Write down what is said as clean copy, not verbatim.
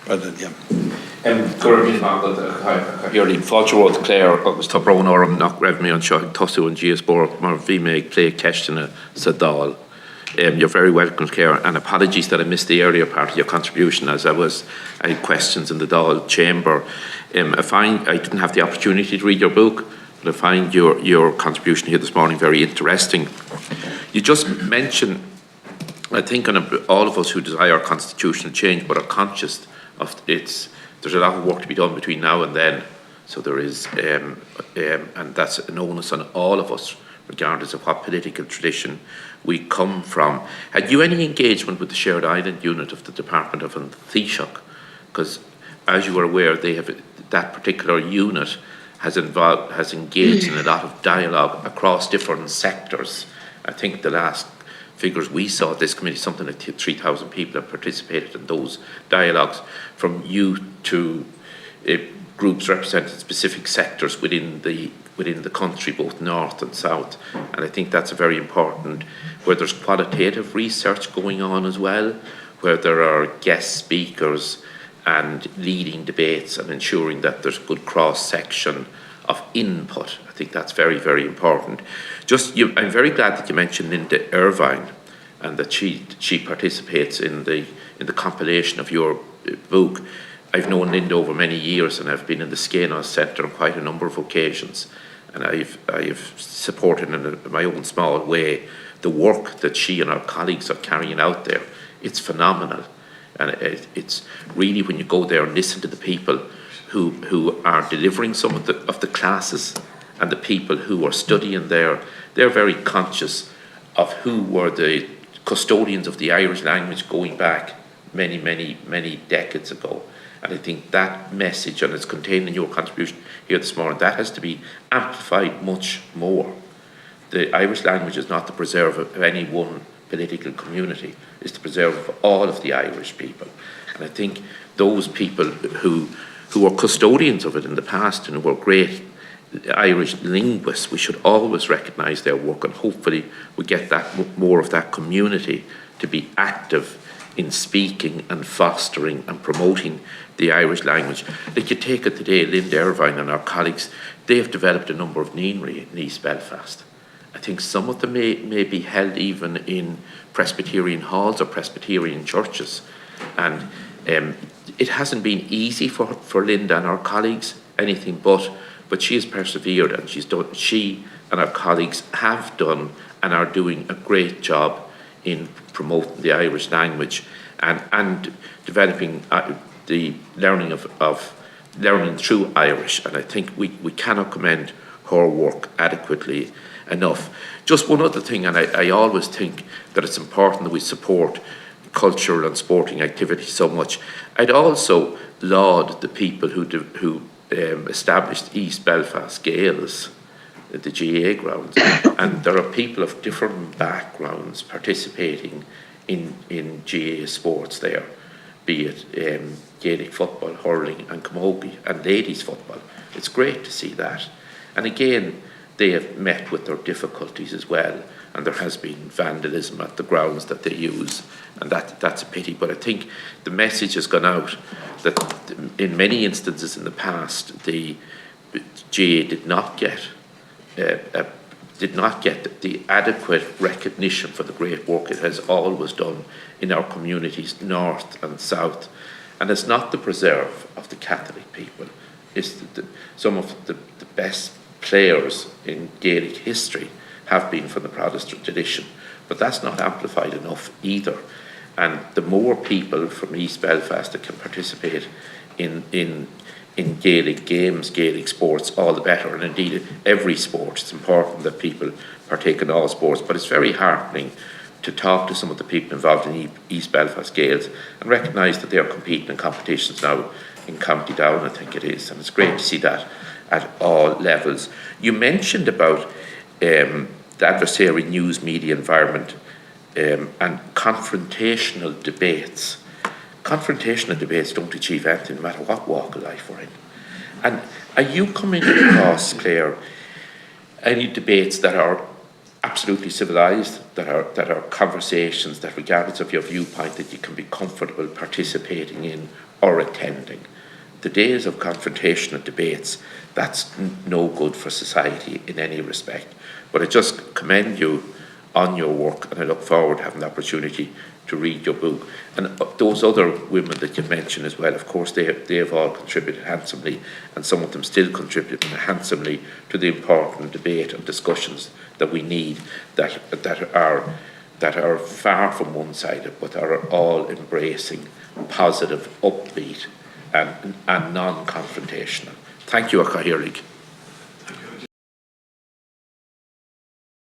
rather than, Iarlín fáilteóid Claire agus tá brón orm nach raibh mé an seo tosú an GS4 mar bhí mé ag lé ceistena sa dáil. You're very welcome, Claire, and apologies that I missed the earlier part of your contribution as I had questions in the Dáil chamber. I didn't have the opportunity to read your book, but I find your contribution here this morning very interesting. You just mentioned, I think, all of us who desire constitutional change but are conscious of there's a lot of work to be done between now and then. So there is, and that's an onus on all of us, regardless of what political tradition we come from. Had you any engagement with the Shared Island unit of the Department of An Taoiseach? Because, as you are aware, that particular unit has engaged in a lot of dialogue across different sectors. I think the last figures we saw at this committee, something like 3,000 people have participated in those dialogues, from youth to groups representing specific sectors within the country, both north and south. And I think that's a very important, where there's qualitative research going on as well, where there are guest speakers and leading debates and ensuring that there's good cross-section of input. I think that's very, very important. I'm very glad that you mentioned Linda Irvine and that she participates in the compilation of your book. I've known Linda over many years, and I've been in the Skenos Centre on quite a number of occasions, and I've supported in my own small way the work that she and our colleagues are carrying out there. It's phenomenal, and it's really, when you go there and listen to the people who are delivering some of the classes and the people who are studying there, they're very conscious of who were the custodians of the Irish language going back many, many, many decades ago. And I think that message, and it's contained in your contribution here this morning, that has to be amplified much more. The Irish language is not the preserve of any one political community, it's the preserve of all of the Irish people. And I think those people who were custodians of it in the past and who were great Irish linguists, we should always recognise their work, and hopefully we get that more of that community to be active in speaking and fostering and promoting the Irish language. Like you take it today, Linda Irvine and our colleagues, they have developed a number of Neenry in East Belfast. I think some of them may be held even in Presbyterian halls or Presbyterian churches. And it hasn't been easy for Linda and our colleagues, anything but she has persevered, and she and our colleagues have done and are doing a great job in promoting the Irish language and developing the learning of learning through Irish. And I think we cannot commend her work adequately enough. Just one other thing, and I always think that it's important that we support cultural and sporting activity so much. I'd also laud the people who established East Belfast Gaels, the GA grounds, and there are people of different backgrounds participating in GA sports there, be it Gaelic football, hurling and camogie, and ladies football. It's great to see that. And again, they have met with their difficulties as well, and there has been vandalism at the grounds that they use, and that's a pity. But I think the message has gone out that in many instances in the past, the GA did not get the adequate recognition for the great work it has always done in our communities, north and south. And it's not the preserve of the Catholic people. It's some of the best players in Gaelic history have been from the Protestant tradition, but that's not amplified enough either. And the more people from East Belfast that can participate in Gaelic games, Gaelic sports, all the better. And indeed, every sport, it's important that people partake in all sports, but it's very heartening to talk to some of the people involved in East Belfast Gaels and recognise that they are competing in competitions now in County Down, I think it is, and it's great to see that at all levels. You mentioned about the adversary news media environment and confrontational debates. Confrontational debates don't achieve anything, no matter what walk of life we're in. And are you coming across, Claire, any debates that are absolutely civilised, that are conversations that, regardless of your viewpoint, that you can be comfortable participating in, or attending. The days of confrontational debates, that's no good for society in any respect. But I just commend you on your work, and I look forward to having the opportunity to read your book. And those other women that you mentioned as well, of course, they have all contributed handsomely, and some of them still contribute handsomely to the important debate and discussions that we need, that are far from one-sided, but are all embracing positive, upbeat, and non-confrontational. Thank you, Oireachtas.